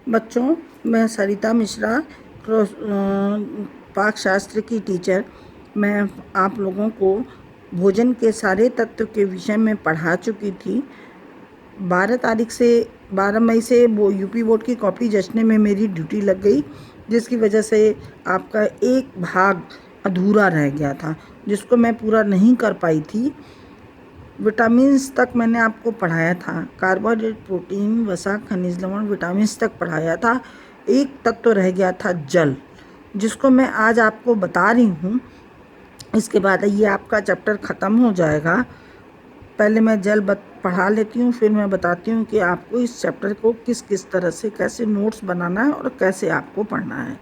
बच्चों, मैं सरिता मिश्रा, पाक शास्त्र की टीचर। मैं आप लोगों को भोजन के सारे तत्व के विषय में पढ़ा चुकी थी। 12 मई से वो यूपी बोर्ड की कॉपी जचने में मेरी ड्यूटी लग गई, जिसकी वजह से आपका एक भाग अधूरा रह गया था, जिसको मैं पूरा नहीं कर पाई थी। विटामिन्स तक मैंने आपको पढ़ाया था, कार्बोहाइड्रेट, प्रोटीन, वसा, खनिज लवण, विटामिन्स तक पढ़ाया था। एक तत्व रह गया था, जल, जिसको मैं आज आपको बता रही हूँ। इसके बाद ये आपका चैप्टर ख़त्म हो जाएगा। पहले मैं जल पढ़ा लेती हूँ, फिर मैं बताती हूँ कि आपको इस चैप्टर को किस किस तरह से कैसे नोट्स बनाना है और कैसे आपको पढ़ना है।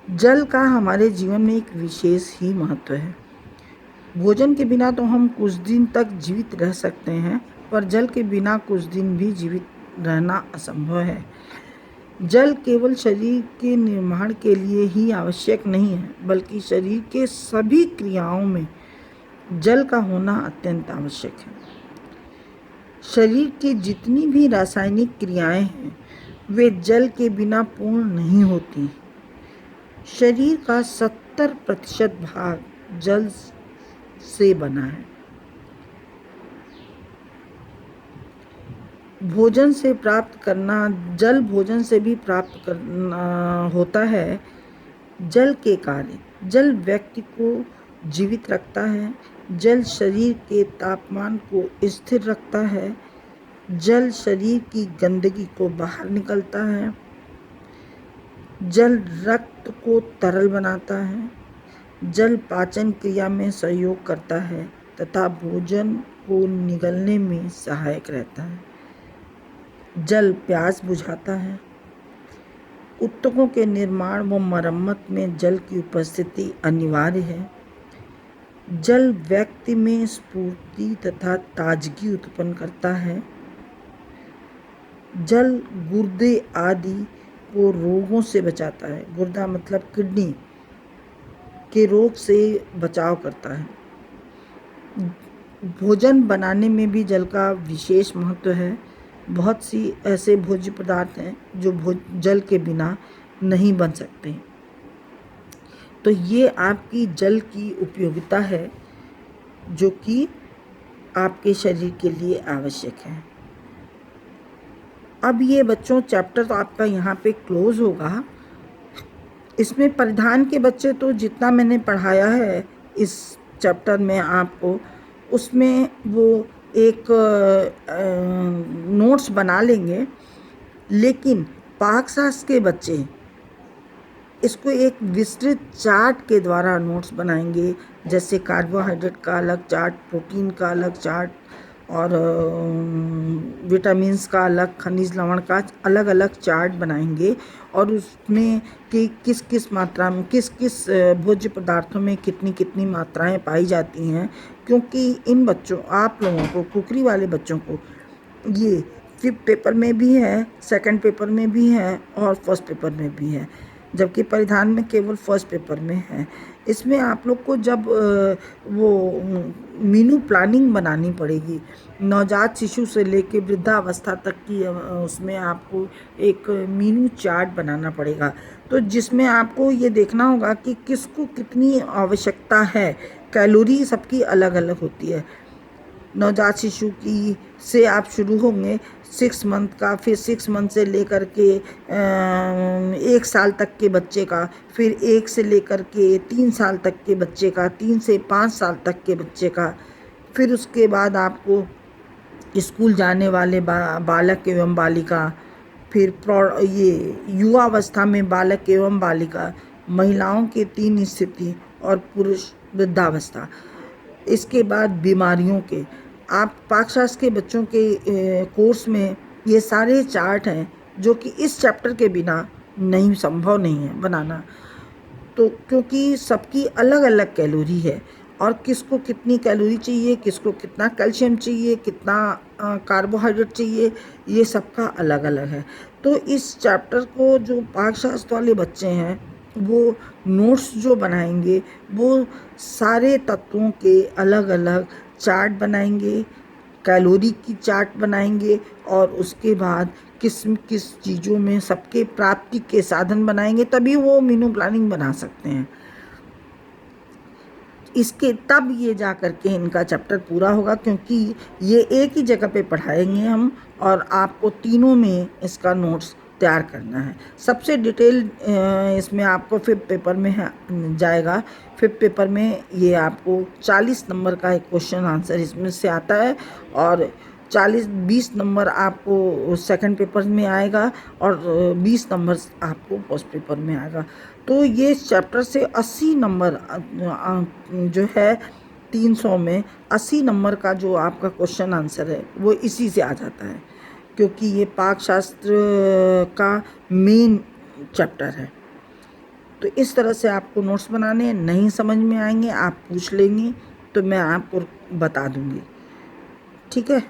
जल का हमारे जीवन में एक विशेष ही महत्व है। भोजन के बिना तो हम कुछ दिन तक जीवित रह सकते हैं, पर जल के बिना कुछ दिन भी जीवित रहना असंभव है। जल केवल शरीर के निर्माण के लिए ही आवश्यक नहीं है, बल्कि शरीर के सभी क्रियाओं में जल का होना अत्यंत आवश्यक है। शरीर की जितनी भी रासायनिक क्रियाएं हैं, वे जल के बिना पूर्ण नहीं होती। शरीर का 70% भाग जल से बना है। भोजन से प्राप्त करना, जल भोजन से भी प्राप्त करना होता है। जल के कार्य, जल व्यक्ति को जीवित रखता है। जल शरीर के तापमान को स्थिर रखता है। जल शरीर की गंदगी को बाहर निकलता है। जल रक्त को तरल बनाता है। जल पाचन क्रिया में सहयोग करता है तथा भोजन को निगलने में सहायक रहता है। जल प्यास बुझाता है। ऊतकों के निर्माण व मरम्मत में जल की उपस्थिति अनिवार्य है। जल व्यक्ति में स्फूर्ति तथा ताजगी उत्पन्न करता है। जल गुर्दे आदि को रोगों से बचाता है। गुर्दा मतलब किडनी के रोग से बचाव करता है। भोजन बनाने में भी जल का विशेष महत्व है। बहुत सी ऐसे भोज्य पदार्थ हैं जो जल के बिना नहीं बन सकते। तो ये आपकी जल की उपयोगिता है, जो कि आपके शरीर के लिए आवश्यक है। अब ये बच्चों चैप्टर तो आपका यहाँ पे क्लोज होगा। इसमें परिधान के बच्चे तो जितना मैंने पढ़ाया है इस चैप्टर में आपको, उसमें वो एक नोट्स बना लेंगे। लेकिन पाकशास्त्र के बच्चे इसको एक विस्तृत चार्ट के द्वारा नोट्स बनाएंगे, जैसे कार्बोहाइड्रेट का अलग चार्ट, प्रोटीन का अलग चार्ट और विटामिन्स का अलग, खनिज लवण का अलग अलग चार्ट बनाएंगे। और उसमें कि किस किस मात्रा में किस किस भोज्य पदार्थों में कितनी कितनी मात्राएं पाई जाती हैं, क्योंकि इन बच्चों, आप लोगों को, कुकरी वाले बच्चों को ये 5th पेपर में भी है, 2nd पेपर में भी है और 1st पेपर में भी है, जबकि परिधान में केवल 1st पेपर में है। इसमें आप लोग को जब वो मीनू प्लानिंग बनानी पड़ेगी, नवजात शिशु से लेकर वृद्धावस्था तक की, उसमें आपको एक मीनू चार्ट बनाना पड़ेगा। तो जिसमें आपको ये देखना होगा कि किसको कितनी आवश्यकता है। कैलोरी सबकी अलग अलग होती है। नवजात शिशु की से आप शुरू होंगे 6 मंथ का, फिर 6 मंथ से लेकर के 1 साल तक के बच्चे का, फिर 1 से लेकर के 3 साल तक के बच्चे का, 3 से 5 साल तक के बच्चे का, फिर उसके बाद आपको स्कूल जाने वाले बालक एवं बालिका, फिर ये युवावस्था में बालक एवं बालिका, महिलाओं की 3 स्थिति और पुरुष वृद्धावस्था। इसके बाद बीमारियों के, आप पाकशास्त्र के बच्चों के कोर्स में ये सारे चार्ट हैं, जो कि इस चैप्टर के बिना नहीं, संभव नहीं है बनाना। तो क्योंकि सबकी अलग अलग कैलोरी है और किसको कितनी कैलोरी चाहिए, किसको कितना कैल्शियम चाहिए, कितना कार्बोहाइड्रेट चाहिए, ये सबका अलग अलग है। तो इस चैप्टर को जो पाकशास्त्र वाले बच्चे हैं वो नोट्स जो बनाएंगे, वो सारे तत्वों के अलग अलग चार्ट बनाएंगे, कैलोरी की चार्ट बनाएंगे और उसके बाद किस किस चीज़ों में सबके प्राप्ति के साधन बनाएंगे, तभी वो मीनू प्लानिंग बना सकते हैं। इसके तब ये जा कर के इनका चैप्टर पूरा होगा, क्योंकि ये एक ही जगह पे पढ़ाएंगे हम, और आपको तीनों में इसका नोट्स तैयार करना है। सबसे डिटेल इसमें आपको 5th पेपर में जाएगा। 5th पेपर में ये आपको 40 नंबर का एक क्वेश्चन आंसर इसमें से आता है, और 20 नंबर आपको सेकंड पेपर में आएगा, और 20 नंबर आपको फर्स्ट पेपर में आएगा। तो ये चैप्टर से 80 नंबर जो है 300 में 80 नंबर का जो आपका क्वेश्चन आंसर है वो इसी से आ जाता है, क्योंकि ये पाकशास्त्र का मेन चैप्टर है। तो इस तरह से आपको नोट्स बनाने, नहीं समझ में आएंगे आप पूछ लेंगे तो मैं आपको बता दूंगी। ठीक है।